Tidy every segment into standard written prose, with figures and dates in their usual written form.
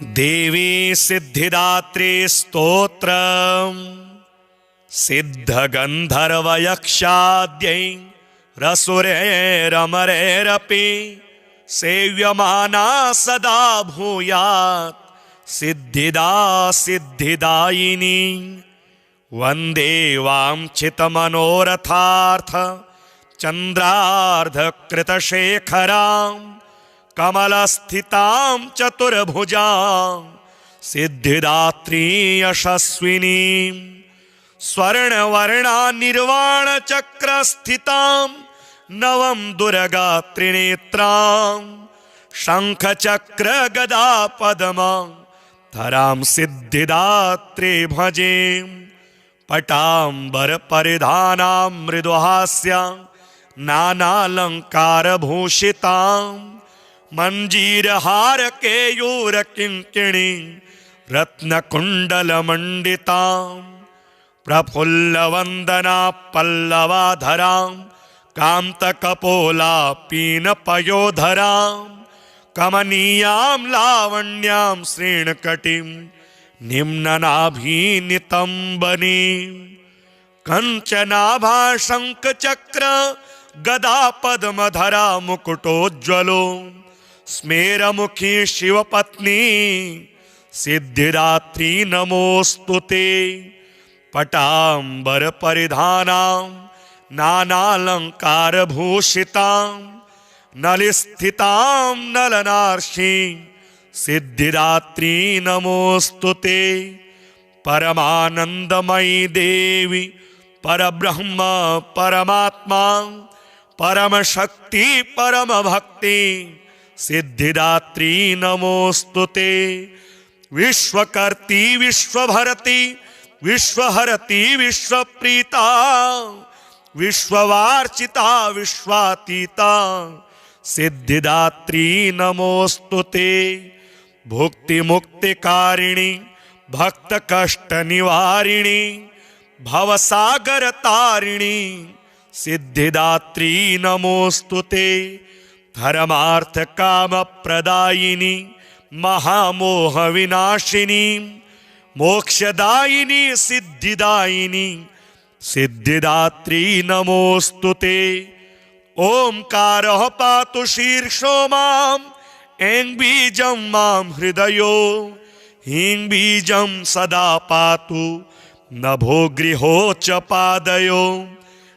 देवी सिद्धिदात्री स्तोत्र सिद्धगन्धर्वयक्षाद्यै रसुरैरमरैरपि सेव्यमाना सदा भूयात् सिद्धिदा सिद्धिदायिनी। वन्दे वाञ्छितमनोरथार्थ चन्द्रार्धकृतशेखरां कमलस्थितां चतुर्भुजां सिद्धिदात्री यशस्विनीं। स्वर्णवर्णानिर्वाणचक्रस्थितां नवं दुर्गा त्रिनेत्रां शङ्खचक्रगदापद्मां धरां सिद्धिदात्री भजे। पटाम्बरपरिधानां मृदुहास्यां नानालङ्कारभूषितां मञ्जीरहारकेयूरकिङ्किणीं रत्नकुण्डलमण्डितां प्रफुल्लवन्दना पल्लवाधरां कान्तकपोलापीनपयोधरां कमनीयां लावण्यां श्रीणकटीं निम्ननाभीनितम्बनीं। कञ्चनाभा शङ्खचक्र गदा पद्मधरा मुकुटोज्ज्वलो स्मेरमुखी शिवपत्नी सिद्धिदात्री नमोस्तुते। पटाम्बरपरिधानां नानालङ्कारभूषितां नलिस्थितां नलनार्षीं सिद्धिदात्री नमोस्तुते। परमानन्दमयी देवी परब्रह्म परमात्मा परमशक्ति परमभक्ति सिद्धिदात्री नमोस्तुते। विश्वकर्त्री विश्वभरती विश्वहरती विश्वप्रीता विश्ववार्चिता विश्वातीता सिद्धिदात्री नमोस्तुते। भुक्ति मुक्तिकारिणी भक्त कष्ट निवारिणी भवसागर तारिणी सिद्धिदात्री नमोस्तुते। धर्मार्थ काम प्रदायिनी महामोह विनाशिनी मोक्षदायिनी सिद्धिदायिनी सिद्धिदात्री नमोस्तुते। ओंकारः पातु शीर्षो मां ऐं बीजं मां हृदयो ह्रीं बीजं सदा पातु नभो गृहो च पादयो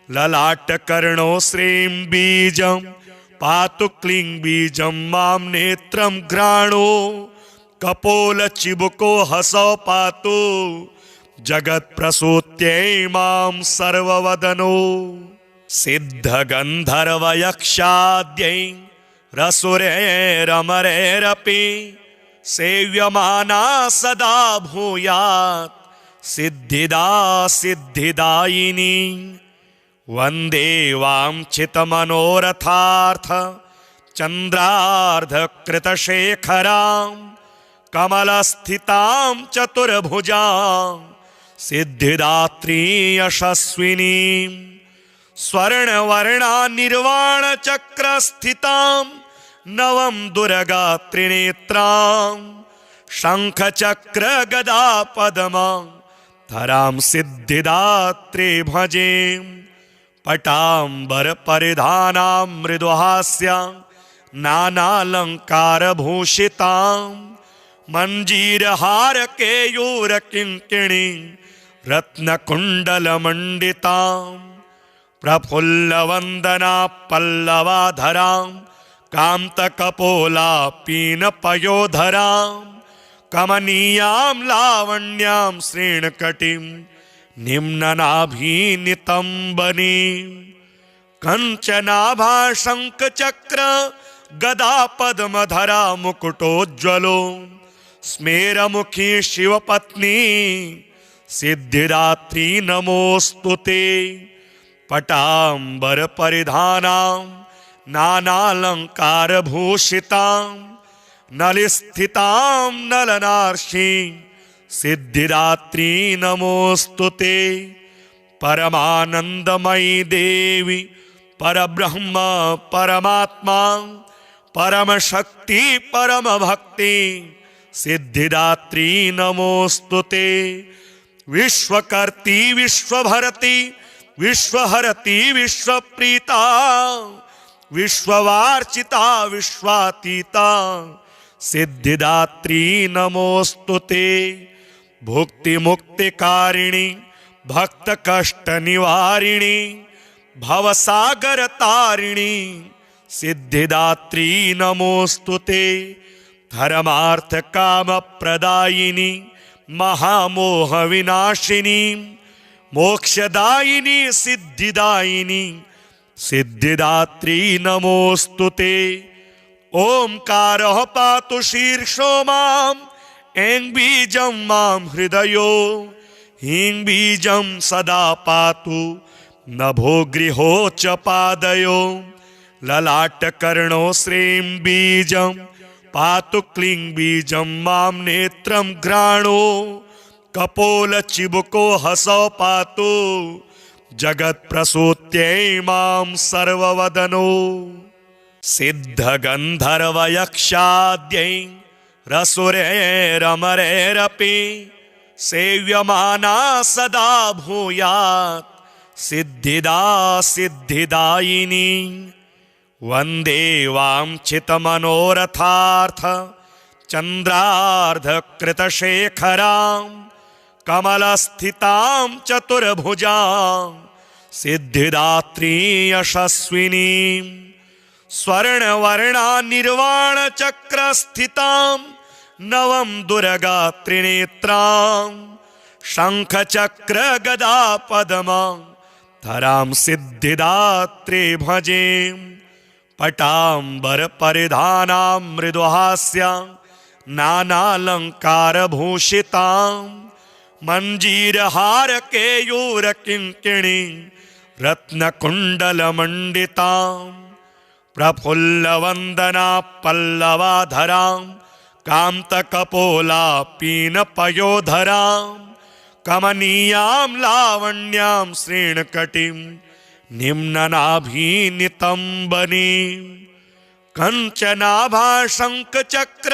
ललाटकर्णो श्रीं बीजं पातु क्लीं बीजं मां नेत्रं घ्राणो कपोलचिबुको हसौ पातु जगत्प्रसूत्यै मां सर्ववदनो। सिद्धगन्धर्वयक्षाद्यै रसुरैरमरैरपि सेव्यमाना सदा भूयात् सिद्धिदा सिद्धिदायिनी। वन्दे वाञ्छितमनोरथार्थ चन्द्रार्धकृतशेखरां कमलस्थितां चतुर्भुजां सिद्धिदात्री यशस्विनीं। स्वर्णवर्णानिर्वाणचक्रस्थितां नवं दुर्गा त्रिनेत्रां शङ्खचक्रगदापद्मां धरां सिद्धिदात्री भजे। पटाम्बरपरिधानां मृदुहास्यां नानालङ्कारभूषितां मञ्जीरहारकेयूरकिङ्किणीं रत्नकुण्डलमण्डितां प्रफुल्लवन्दना पल्लवाधरां कान्तकपोलापीनपयोधरां कमनीयां लावण्यां श्रीणकटीं निम्ननाभीनितम्बनीं। कञ्चनाभा शङ्खचक्र गदा पद्मधरा मुकुटोज्ज्वलो स्मेरमुखी शिवपत्नी सिद्धिदात्री नमोस्तुते। पटाम्बरपरिधानां नानालङ्कारभूषितां नलिस्थितां नलनार्षीं सिद्धिदात्री नमोस्तुते। परमानन्दमयी देवी परब्रह्म परमात्मा परमशक्ति परमभक्ति सिद्धिदात्री नमोस्तुते। विश्वकर्त्री विश्वभरती विश्वहरती विश्वप्रीता विश्ववार्चिता विश्वातीता सिद्धिदात्री नमोस्तुते। भुक्ति मुक्तिकारिणी भक्त कष्ट निवारिणी भवसागर तारिणी सिद्धिदात्री नमोस्तुते। धर्मार्थ काम प्रदायिनी महामोह विनाशिनी मोक्षदायिनी सिद्धिदायिनी सिद्धिदात्री नमोस्तुते। ओंकारः पातु शीर्षो माम् ऐं बीजं मां हृदयो ह्रीं बीजं सदा पातु नभो गृहो च पादयो। ललाटकर्णो श्रीं बीजं पातु क्लीं बीजं मां नेत्रं घ्राणो कपोल चिबुको हसौ पातु जगत्प्रसूत्यै मां सर्ववदनो। सिद्धगन्धर्वयक्षाद्यै रसुरैरमरैरपि सेव्यमाना सदा भूयात् सिद्धिदा सिद्धिदायिनी। वन्दे वाञ्छितमनोरथार्थ चन्द्रार्धकृतशेखरां कमलस्थितां चतुर्भुजां सिद्धिदात्री यशस्विनीं। स्वर्णवर्णा निर्वाणचक्रस्थितां नवं दुर्गा त्रिनेत्रां शङ्खचक्र गदा पद्मां धरां सिद्धिदात्री भजे। पटाम्बर परिधानां मृदुहास्यां नानालङ्कारभूषितां मञ्जीरहार केयूरकिङ्किणी रत्नकुण्डलमण्डितां प्रफुल्लवन्दना पल्लवाधरां कान्तकपोला पीनपयोधरां कमनीयां लावण्यां श्रीणकटिं निम्ननाभिनितम्बनीं कञ्चनाभा शङ्खचक्र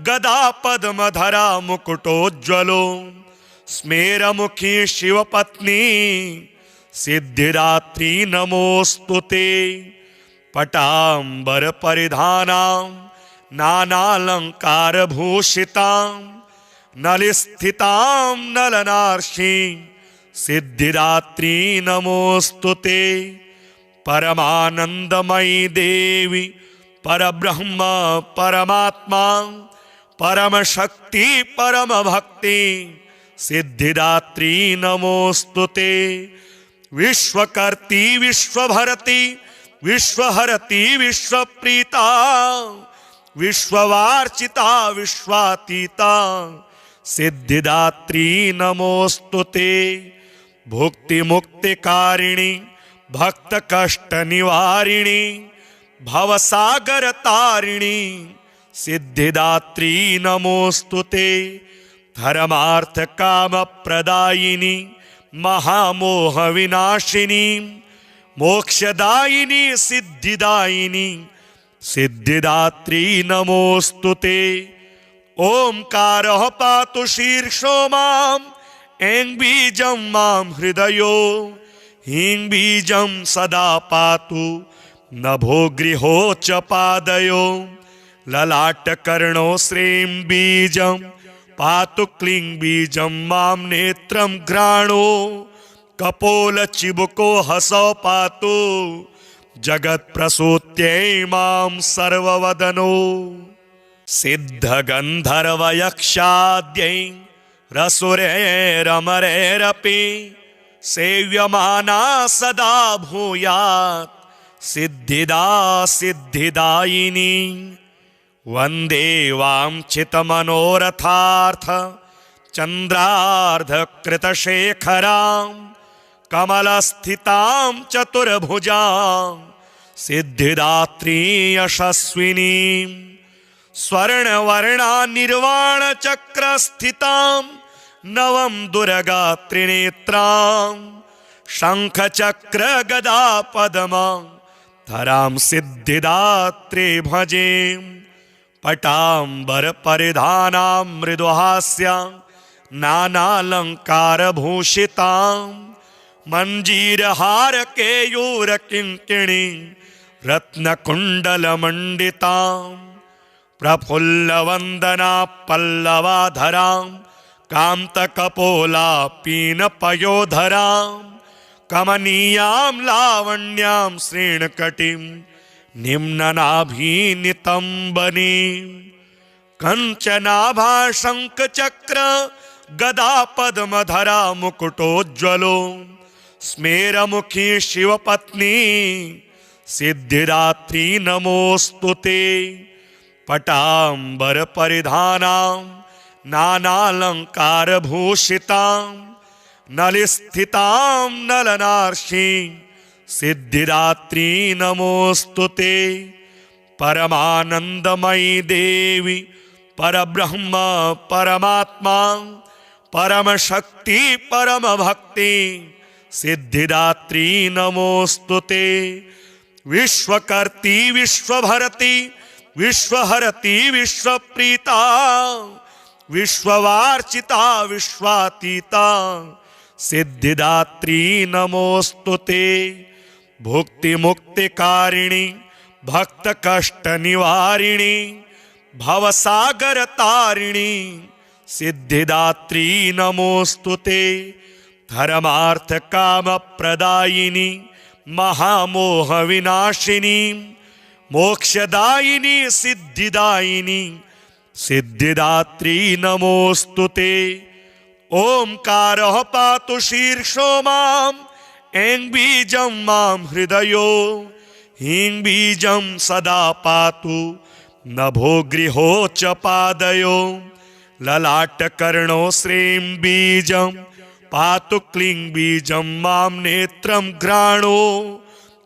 गदा पद्मधरा मुकुटोज्ज्वलो स्मेरमुखी शिवपत्नी सिद्धिदात्री नमोस्तुते। पटाम्बर परिधानां नानालङ्कारभूषितां नलिस्थितां नलनार्षीं सिद्धिदात्री नमोस्तुते। परमानन्दमयी देवी परब्रह्म परमात्मा परमशक्ति परमभक्ति सिद्धिदात्री नमोस्तुते। विश्वकर्त्री विश्वभरती विश्वहरती विश्वप्रीता विश्ववार्चिता विश्वातीता सिद्धिदात्री नमोस्तुते। भुक्ति मुक्तिकारिणी भक्त कष्ट निवारिणी भवसागर तारिणी सिद्धिदात्री नमोस्तुते। धर्मार्थ काम प्रदायिनी महामोह विनाशिनी मोक्षदायिनी सिद्धिदायिनी सिद्धिदात्री नमोस्तुते। ओंकारः पातु शीर्षो माम् ऐं बीजं मां हृदयो ह्रीं बीजं सदा पातु नभो गृहो च पादयो। ललाटकर्णो श्रीं बीजं पातु क्लीं बीजं मां नेत्रं घ्राणो कपोल चिबुको हसौ पातु जगत्प्रसूत्यै मां सर्ववदनो। सिद्धगन्धर्वयक्षाद्यै रसुरैरमरैरपि सेव्यमाना सदा भूयात् सिद्धिदा सिद्धिदायिनी। वन्दे वाञ्छितमनोरथार्थ चन्द्रार्धकृतशेखरां कमलस्थितां चतुर्भुजां सिद्धिदात्री यशस्विनीं। स्वर्णवर्णा निर्वाणचक्रस्थितां नवं दुर्गा त्रिनेत्रां शङ्खचक्र गदा पद्मां धरां सिद्धिदात्री भजे। पटांबर परिधानां मृदुहास्यां नानालंकारभूषितां मंजीरहार केयूर किंकिणी रत्नकुंडलमंडितां प्रफुल्लवंदना पल्लवाधरां कांतकपोला पीनपयोधरां कमनीयां लावण्यां श्रीणकटिं निम्ननाभीनितंबनीं कंचनाभा शंखचक्र गदा पद्मधरा मुकुटोज्ज्वलो स्मेरमुखी शिवपत्नी सिद्धिदात्री नमोस्तुते पटांबर परिधानां नानालंकारभूषितां नलिस्थितां नलनार्षीं सिद्धिदात्री नमोस्तुते परमानंदमयी देवी परब्रह्म परमात्मा परम शक्ति परम भक्ति सिद्धिदात्री नमोस्तुते विश्वकर्ती विश्वभरती विश्वहरती विश्वप्रीता विश्ववार्चिता विश्वातीता सिद्धिदात्री नमोस्तुते भुक्ति मुक्तिकारिणी भक्त कष्ट निवारिणी भवसागर तारिणी सिद्धिदात्री नमोस्तुते धर्मार्थ काम प्रदायिनी महामोह विनाशिनी मोक्षदायिनी सिद्धिदायिनी सिद्धिदात्री नमोस्तुते ओंकारः पातु शीर्षो मां ऐं बीजं मां हृदयो ह्रीं बीजं सदा पातु नभो गृहो च पादयो ललाटकर्णो श्रीं बीजं पातु क्लीं बीजं मां नेत्रं घ्राणो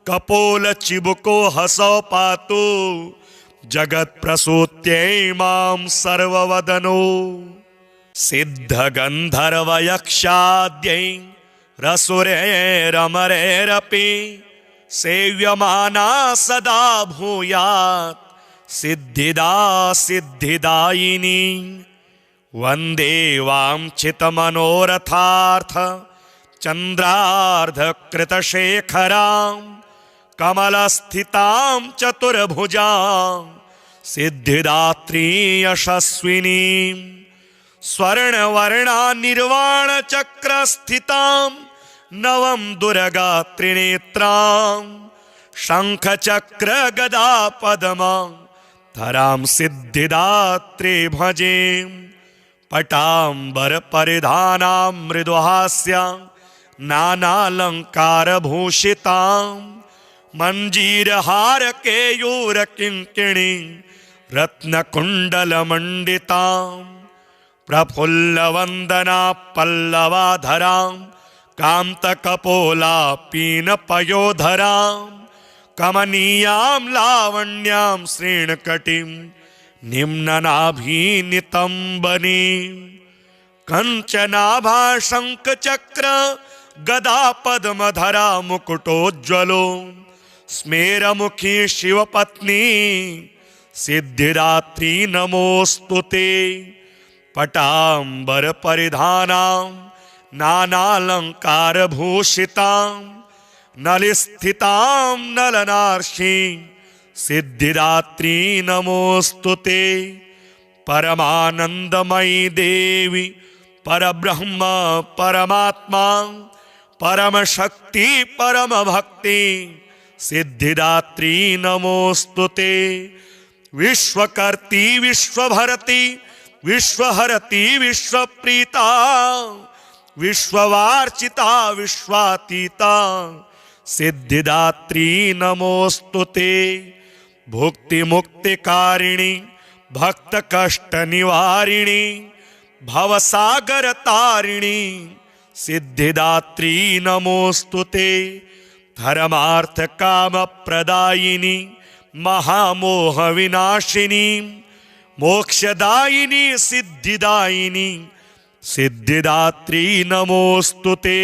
कपोल चिबुको हसौ पातु जगत प्रसूत्यै मां सर्ववदनो सिद्धगंधर्व यक्षाद्यै रसुरैरमरैरपि सेव्यमाना सदा भूयात् सिद्धिदा सिद्धिदायिनी वंदे वाञ्छितमनोरथार्थ चंद्रार्धकृतशेखरां कमलस्थितां चतुर्भुजां सिद्धिदात्री यशस्विनीं स्वर्णवर्णा निर्वाण चक्र स्थितां नवम दुर्गा त्रिनेत्रां शंख चक्र गदा पद्मा धरां सिद्धिदात्री भजे पटांबर परिधानां मृदुहास्यां नानालंकारभूषितां मंजीरहार केयूर किंकिणी रत्नकुंडलमंडितां प्रफुल्लवंदना पल्लवाधरां कांतकपोला पीनपयोधरां कमनीयां लावण्यां श्रीणकटिं निम्ननाभीनितंबनीं कंचनाभा शंखचक्र गदा पद्मधरा मुकुटोज्ज्वलो स्मेरमुखी शिवपत्नी सिद्धिदात्री नमोस्तुते पटांबर परिधानां नानालंकारभूषितां नलिस्थितां नलनार्षीं सिद्धिदात्री नमोस्तुते परमानंदमयी देवी परब्रह्म परमात्मा परम शक्ति परम भक्ति सिद्धिदात्री नमोस्तुते विश्वकर्ती विश्वभरती विश्वहरती विश्वप्रीता विश्ववार्चिता विश्वातीता सिद्धिदात्री नमोस्तुते भुक्ति मुक्तिकारिणी भक्त कष्ट निवारिणी भवसागर तारिणी सिद्धिदात्री नमोस्तुते धर्मार्थ काम प्रदायिनी महामोह विनाशिनी मोक्षदायिनी सिद्धिदायिनी सिद्धिदात्री नमोस्तुते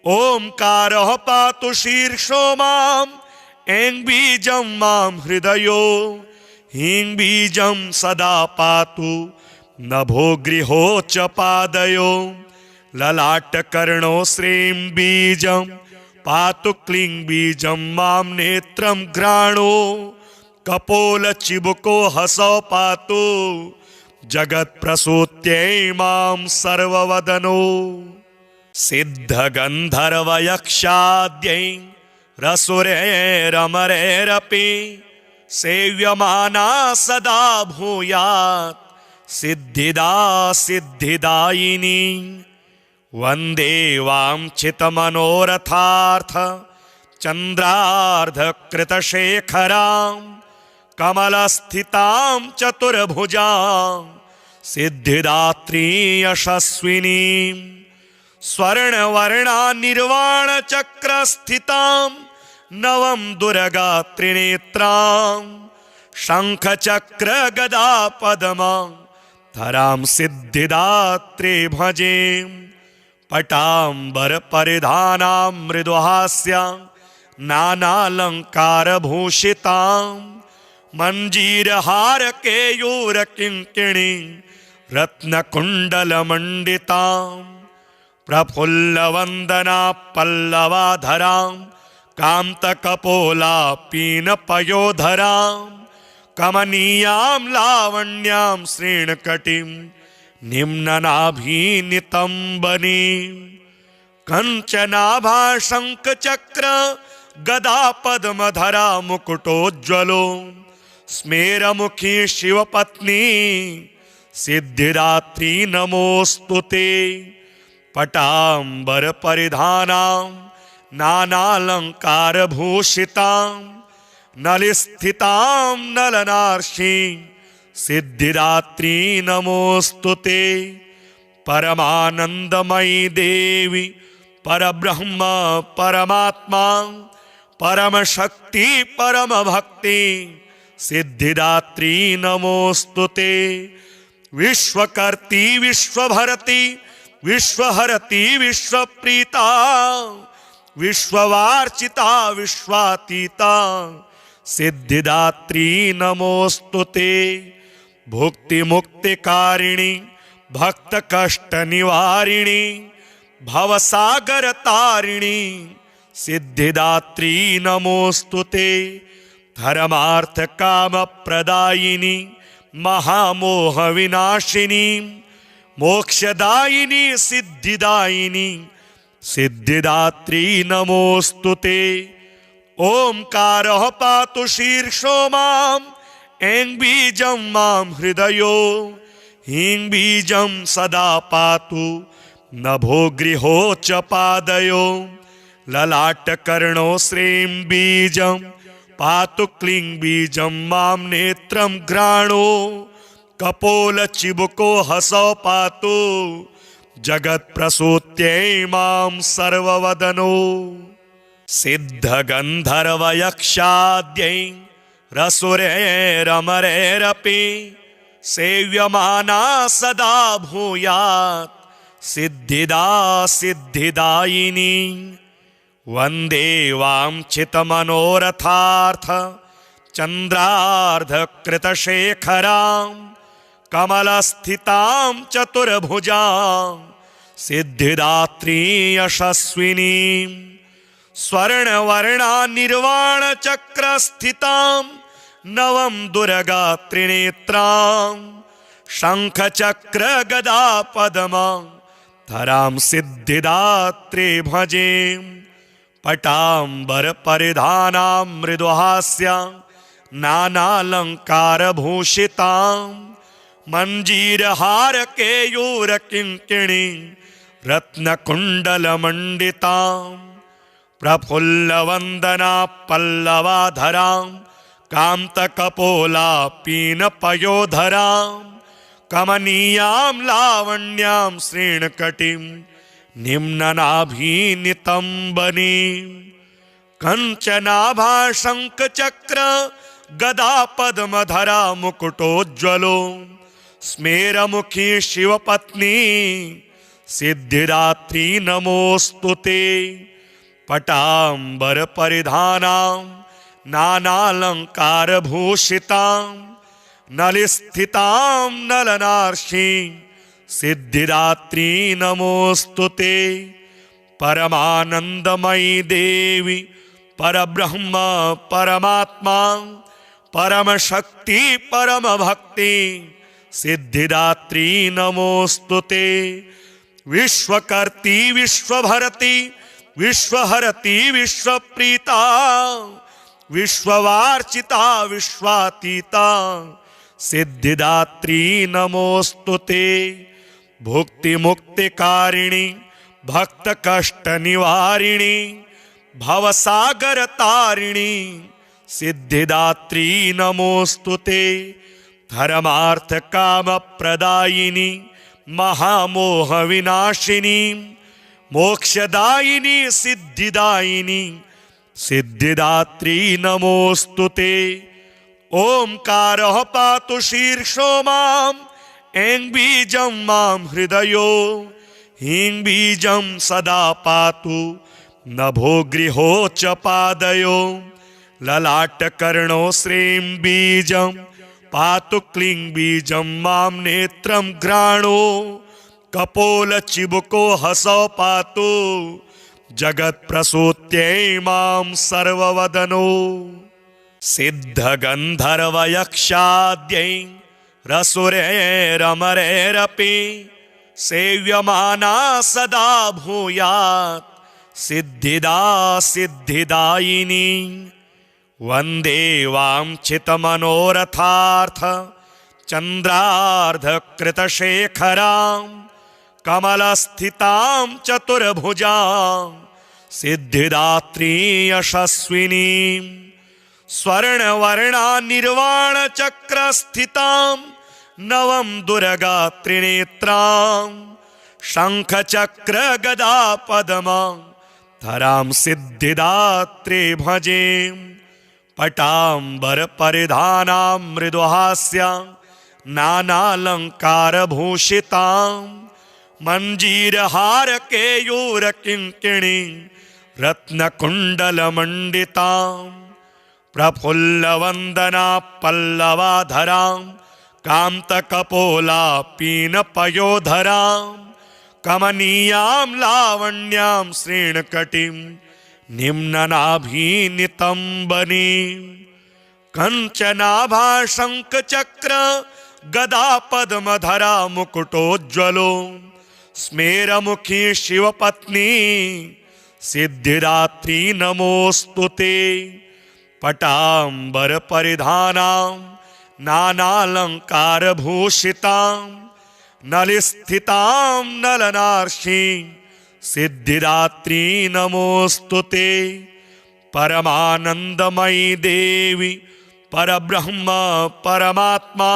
ओंकारः पातु शीर्षो मां ऐं बीजं मां हृदयो ह्रीं बीजं सदा पातु नभो गृहो च पादयो ललाटकर्णो श्रीं बीजं पातु क्लीं बीजं मां नेत्रं घ्राणो कपोलचिबुको हसौ पातु जगत्प्रसूत्यै मां सर्ववदनो सिद्धगन्धर्वयक्षाद्यै रसुरैरमरैरपि सेव्यमाना सदा भूयात् सिद्धिदा सिद्धिदायिनी वन्दे वाञ्छितमनोरथार्थ चन्द्रार्धकृतशेखरां कमलस्थितां चतुर्भुजां सिद्धिदात्री यशस्विनीं स्वर्णवर्णा निर्वाणचक्रस्थितां नवं दुर्गा त्रिनेत्रां शङ्खचक्रगदा पद्मां धरां सिद्धिदात्री भजे पटाम्बरपरिधानां मृदुहास्यां नानालङ्कारभूषितां मञ्जीरहारकेयूरकिङ्किणीं रत्नकुण्डलमण्डितां प्रफुल्लवन्दना पल्लवाधरां कान्तकपोलापीनपयोधरां कमनीयां लावण्यां श्रीणकटिं निम्ननाभीनितम्बनीं कञ्चनाभाशङ्खचक्र गदा पद्मधरा मुकुटोज्ज्वलो स्मेरमुखी शिवपत्नी सिद्धिदात्री नमोस्तुते पटाम्बरपरिधानां नानालङ्कारभूषितां नलिस्थितां नलनार्षीं सिद्धिदात्री नमोस्तुते परमानन्दमयी देवी परब्रह्म परमात्मा परमशक्ति परमभक्ति सिद्धिदात्री नमोस्तुते विश्वकर्त्री विश्वभरती विश्वहरती विश्वप्रीता विश्ववार्चिता विश्वातीता सिद्धिदात्री नमोस्तुते भुक्तिमुक्तिकारिणी भक्तकष्टनिवारिणी भवसागरतारिणी सिद्धिदात्री नमोस्तुते धर्मार्थकामप्रदायिनी महामोहविनाशिनी मोक्षदायिनी सिद्धिदायिनी सिद्धिदात्री नमोस्तुते ओंकारः पातु शीर्षो मां ऐं बीजं मां हृदयो ह्रीं बीजं सदा पातु नभो गृहो च पादयो ललाटकर्णो श्रीं बीजं पातु क्लीं बीजं मां नेत्रं घ्राणो कपोलचिबुको हसौ पातु जगत्प्रसूत्यै मां सर्ववदनो सिद्धगन्धर्वयक्षाद्यै रसुरैरमरैरपि सेव्यमाना सदा भूयात् सिद्धिदा सिद्धिदायिनी वन्दे वाञ्छितमनोरथार्थ चन्द्रार्धकृतशेखरां कमलस्थितां चतुर्भुजां सिद्धिदात्री यशस्विनीं स्वर्णवर्णा निर्वाणचक्रस्थितां नवं दुर्गा त्रिनेत्रां शङ्खचक्रगदा पद्मां धरां सिद्धिदात्री भजे पटाम्बरपरिधानां मृदुहास्यां नानालङ्कारभूषितां मञ्जीरहारकेयूरकिङ्किणीं रत्नकुण्डलमण्डितां प्रफुल्लवन्दना पल्लवाधरां कान्तकपोलापीनपयोधरां कमनीयां लावण्यां श्रीणकटिं निम्ननाभीनितम्बनीं कञ्चनाभाशङ्खचक्र गदा पद्मधरा मुकुटोज्ज्वलो स्मेरमुखी शिवपत्नी सिद्धिदात्री नमोस्तुते पटाम्बरपरिधानां नानालङ्कारभूषितां नलिस्थितां नलनार्षीं सिद्धिदात्री नमोस्तुते। परमानंदमयी देवी परब्रह्म परमात्मा परम शक्ति परम भक्ति सिद्धिदात्री नमोस्तुते। विश्वकर्ती विश्वभरती विश्वहरती विश्वप्रीता विश्ववार्चिता विश्वातीता सिद्धिदात्री नमोस्तुते। भुक्ति मुक्तिकारिणी भक्त कष्ट निवारिणी भवसागर तारिणी सिद्धिदात्री नमोस्तुते। धर्मार्थ काम प्रदायिनी महामोह विनाशिनी मोक्षदायिनी सिद्धिदायिनी सिद्धिदात्री नमोस्तुते। ओंकारः पातु शीर्षो मां ऐं बीजं मां हृदयो ह्रीं बीजं सदा पातु नभो गृहो च पादयो। ललाटकर्णो श्रीं बीजं पातु क्लीं बीजं मां नेत्रं घ्राणो कपोलचिबुको हसौ पातु जगत्प्रसूत्यै मां सर्ववदनो। सिद्धगन्धर्वयक्षाद्यै रसुरैरमरैरपि सेव्यमाना सदा भूयात् सिद्धिदा सिद्धिदायिनी। वन्दे वाञ्छितमनोरथार्थ चन्द्रार्धकृतशेखरां कमलस्थितां चतुर्भुजां सिद्धिदात्री यशस्विनीं। स्वर्णवर्णा निर्वाणचक्रस्थितां नवं दुर्गा त्रिनेत्रां शङ्खचक्रगदा पद्मां धरां सिद्धिदात्री भजे। पटाम्बरपरिधानां मृदुहास्यां नानालङ्कारभूषितां मञ्जीरहारकेयूरकिङ्किणीं रत्नकुण्डलमण्डितां प्रफुल्लवन्दना पल्लवाधरां कान्तकपोला पीनपयोधरां कमनीयां लावण्यां श्रीणकटिं निम्ननाभिनितम्बनीं कञ्चनाभा शङ्खचक्र गदा पद्मधरा मुकुटोज्ज्वलो स्मेरमुखी शिवपत्नी सिद्धिदात्री नमोस्तुते। पटाम्बरपरिधानां नानालङ्कारभूषितां नलिस्थितां नलनार्षीं सिद्धिदात्री नमोस्तुते। परमानंदमयी देवी परब्रह्म परमात्मा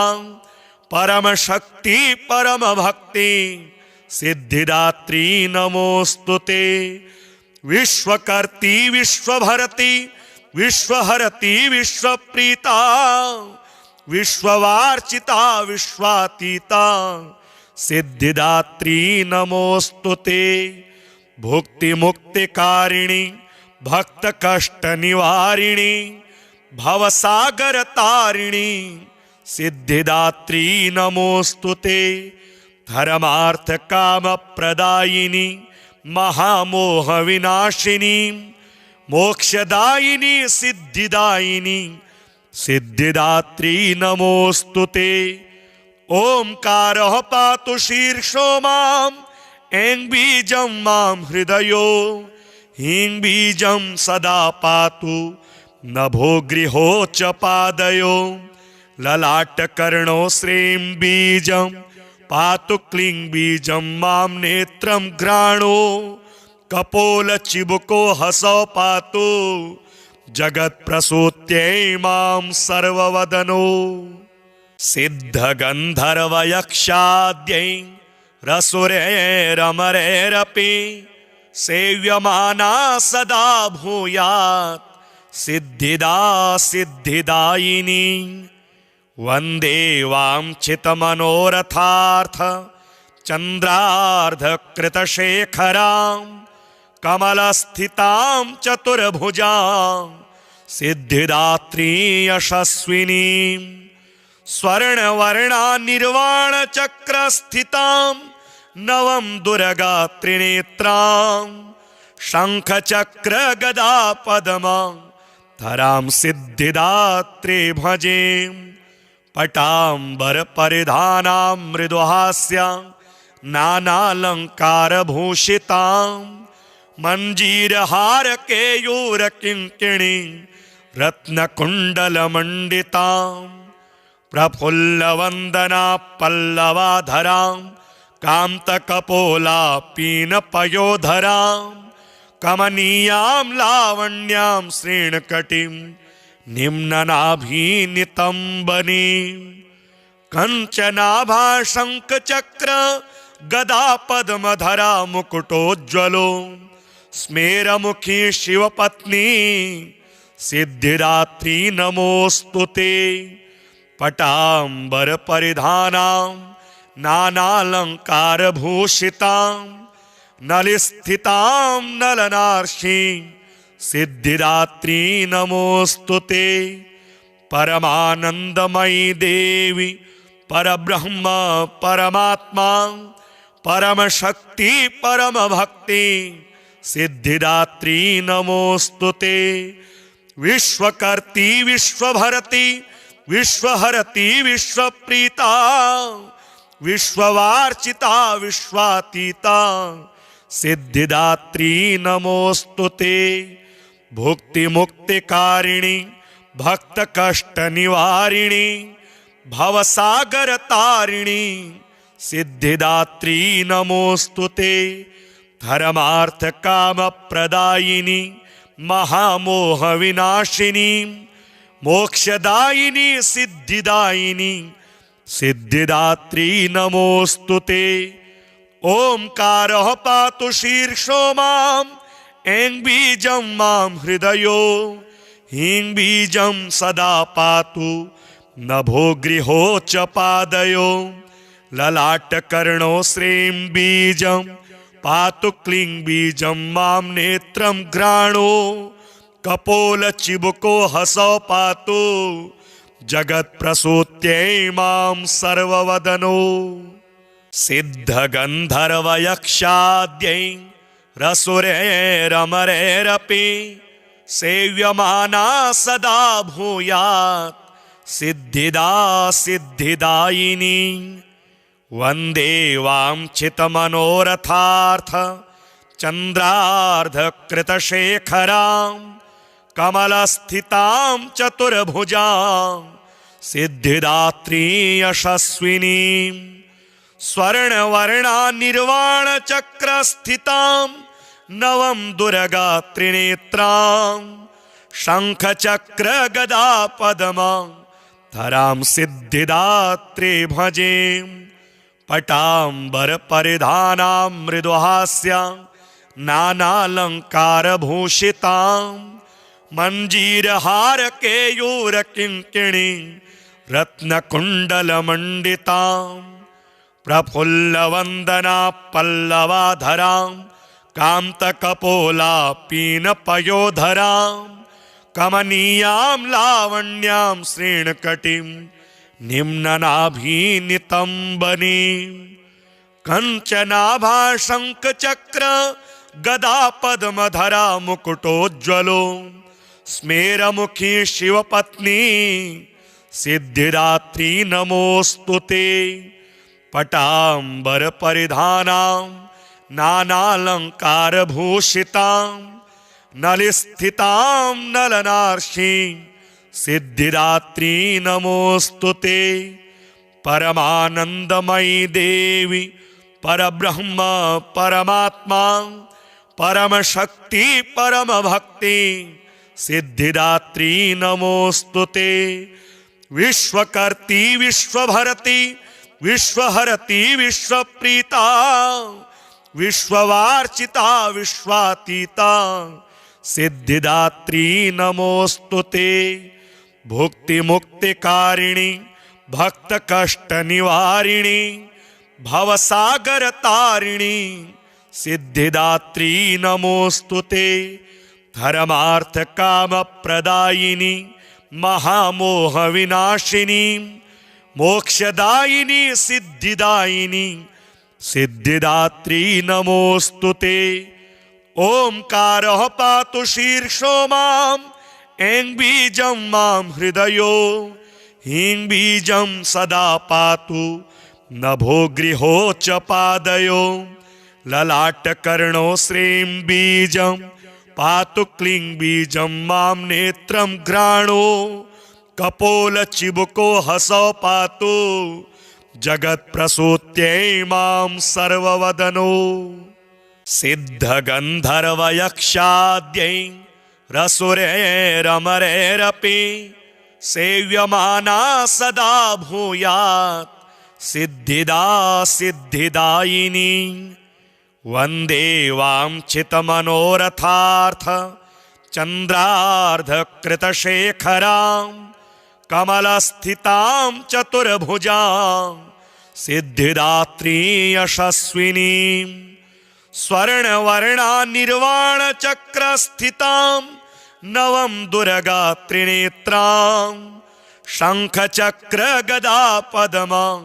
परम शक्ति परम भक्ति सिद्धिदात्री नमोस्तुते। विश्वकर्ती विश्वभरती विश्वहरती विश्वप्रीता विश्ववार्चिता विश्वातीता सिद्धिदात्री नमोस्तुते। भुक्ति मुक्तिकारिणी भक्त कष्ट निवारिणी भवसागर तारिणी सिद्धिदात्री नमोस्तुते। धर्मार्थ काम प्रदायिनी महामोह विनाशिनी मोक्षदायिनी सिद्धिदायिनी सिद्धिदात्री नमोस्तुते। ओंकारः पातु शीर्षो मां ऐं बीजं मां हृदयो ह्रीं बीजं सदा पातु नभो गृहो च पादयो। ललाटकर्णो श्रीं बीजं पातु क्लीं बीजं मां नेत्रं घ्राणो कपोलचिबुको हसौ पातु जगत्प्रसूत्यै मां सर्ववदनो। सिद्धगन्धर्वयक्षाद्यै रसुरैरमरैरपि सेव्यमाना सदा भूयात् सिद्धिदा सिद्धिदायिनी। वन्दे वाञ्छितमनोरथार्थ चन्द्रार्धकृतशेखरां कमलस्थितां चतुर्भुजां सिद्धिदात्री यशस्विनीं। स्वर्णवर्णा निर्वाण चक्र स्थितां नवम दुर्गा त्रिनेत्रां शंख चक्र गदा पद्मां धरां सिद्धिदात्रे भजे पटांबर परिधानां मृदुहास्यां नानालंकार भूषितां मंजीरहार केयूर किंकिणी रत्नकुण्डलमण्डितां प्रफुल्लवन्दना पल्लवाधरां कान्तकपोला पीनपयोधरां कमनीयां लावण्यां श्रीणकटिं निम्ननाभिनितम्बनीं कंचनाभा शङ्खचक्र गदा पद्मधरा मुकुटोज्ज्वलो स्मेरमुखी शिवपत्नी सिद्धिदात्री नमोस्तुते पटांबर परिधानां नानालंकार भूषितां नलिस्थितां नलनार्षीं सिद्धिदात्री नमोस्तुते परमानंदमयी देवी परब्रह्म परमात्मा परम शक्ति परम भक्ति सिद्धिदात्री नमोस्तुते विश्वकर्ती विश्वभरती विश्वहरती विश्वप्रीता विश्ववार्चिता विश्वातीता सिद्धिदात्री नमोस्तुते भुक्ति मुक्तिकारिणी भक्त कष्ट निवारिणी भवसागर तारिणी सिद्धिदात्री नमोस्तुते धर्मार्थ काम प्रदायिनी महामोह विनाशिनी मोक्षदायिनी सिद्धिदायिनी सिद्धिदात्री नमोस्तुते ओंकारः पातु शीर्षो मां ऐं बीजं मां हृदयो ह्रीं बीजं सदा पातु नभो गृहो च पादयो ललाटकर्णो श्रीं बीजं पातु क्लीं बीजं मां नेत्रं घ्राणो कपोल चिबुको हसौ पातु जगत प्रसूत्यै मां सर्ववदनो सिद्ध गंधर्व यक्षाद्यै रसुरैरमरैरपि सेव्यमाना सदा भूयात् सिद्धिदा सिद्धिदायिनी वंदे वाञ्छितमनोरथार्थ चंद्रार्धकृतशेखरां कमलस्थितां चतुर्भुजां सिद्धिदात्री यशस्विनीं स्वर्णवर्णा निर्वाण चक्र स्थितां नवम दुर्गा त्रिनेत्रां शंख चक्र गदा पद्मां धरां सिद्धिदात्रे भजे पटांबर परिधानां मृदुहास्यां नानालंकार भूषितां मंजीरहार केयूर किंकिणी रत्नकुण्डलमण्डितां प्रफुल्लवन्दना पल्लवाधरां कान्तकपोला पीनपयोधरां कमनीयां लावण्यां श्रीणकटिं निम्ननाभिनितम्बनीं कंचनाभा शङ्खचक्र गदा पद्मधरा मुकुटोज्ज्वलो स्मेरमुखी शिवपत्नी सिद्धिदात्री नमोस्तुते पटांबर परिधानां नानालंकार भूषितां नलिस्थितां नलनार्षीं सिद्धिदात्री नमोस्तुते परमानंदमयी देवी परब्रह्म परमात्मा परम शक्ति परम भक्ति सिद्धिदात्री नमोस्तुते विश्वकर्ती विश्वभरती विश्वहरती विश्वप्रीता विश्ववार्चिता विश्वातीता सिद्धिदात्री नमोस्तुते भुक्ति मुक्तिकारिणी भक्त कष्ट निवारिणी भवसागर तारिणी सिद्धिदात्री नमोस्तुते धर्मार्थ काम प्रदायिनी महामोह विनाशिनी मोक्षदायिनी सिद्धिदायिनी सिद्धिदात्री नमोस्तुते। ओंकारः पातु शीर्षो माम् ऐं बीजं मां हृदयो ह्रीं बीजं सदा पातु नभो गृहो च पादयो ललाटकर्णो श्रीं बीजं पातु क्लीं बीजं मां नेत्रं घ्राणो कपोलचिबुको हसौ पातु जगत्प्रसूत्यै मां सर्ववदनो। सिद्धगन्धर्वयक्षाद्यै रसुरैरमरैरपि सेव्यमाना सदा भूयात् सिद्धिदा सिद्धिदायिनी। वन्दे वाञ्छितमनोरथार्थ चन्द्रार्धकृतशेखरां कमलस्थितां चतुर्भुजां सिद्धिदात्री यशस्विनीं। स्वर्णवर्णा निर्वाणचक्रस्थितां नवं दुर्गा त्रिनेत्रां शङ्खचक्र गदा पद्मां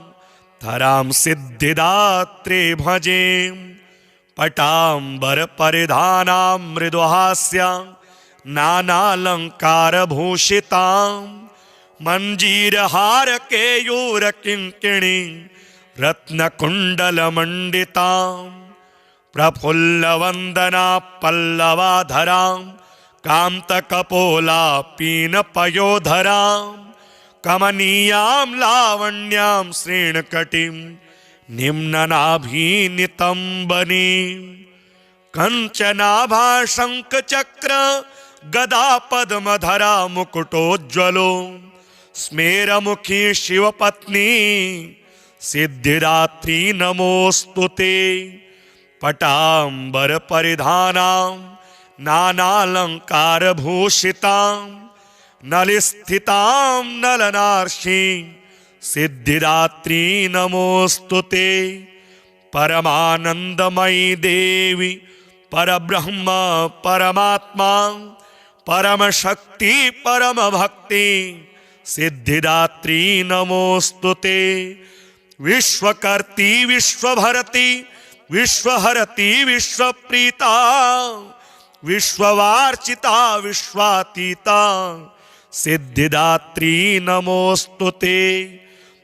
धरां सिद्धिदात्री भजे। पटाम्बरपरिधानां मृदुहास्यां नानालङ्कारभूषितां मञ्जीरहारकेयूरकिङ्किणीं रत्नकुण्डलमण्डितां प्रफुल्लवन्दना पल्लवाधरां कान्तकपोलापीनपयोधरां कमनीयां लावण्यां श्रीणकटीं निम्ननाभीनितम्बनीं कञ्चनाभा शङ्खचक्र गदा पद्मधरा मुकुटोज्ज्वलो स्मेरमुखी शिवपत्नी सिद्धिदात्री नमोस्तुते। पटाम्बरपरिधानां नानालङ्कारभूषितां नलिस्थितां नलनार्षीं सिद्धिदात्री नमोस्तुते। परमानन्दमयी देवी परब्रह्म परमात्मा परमशक्ति परमभक्ति सिद्धिदात्री नमोस्तुते। विश्वकर्त्री विश्वभरती विश्वहरती विश्वप्रीता विश्ववार्चिता विश्वातीता सिद्धिदात्री नमोस्तुते।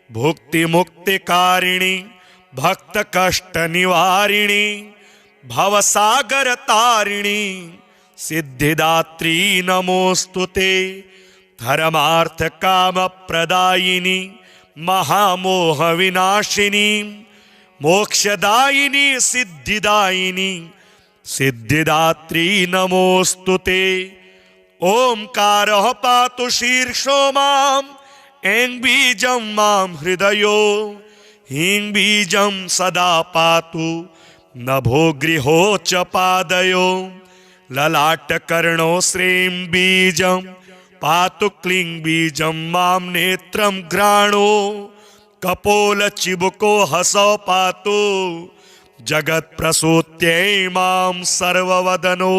भुक्तिमुक्तिकारिणी भक्तकष्टनिवारिणी भवसागरतारिणी सिद्धिदात्री नमोस्तुते। धर्मार्थकामप्रदायिनी महामोहविनाशिनी मोक्षदायिनी सिद्धिदायिनी सिद्धिदात्री नमोस्तुते। ओंकारः पातु शीर्षो माम् ऐं बीजं मां हृदयो ह्रीं बीजं सदा पातु नभो गृहो च पादयो ललाटकर्णो श्रीं बीजं पातु क्लीं बीजं मां नेत्रं घ्राणो कपोलचिबुको हसौ पातु जगत्प्रसूत्यै मां सर्ववदनो।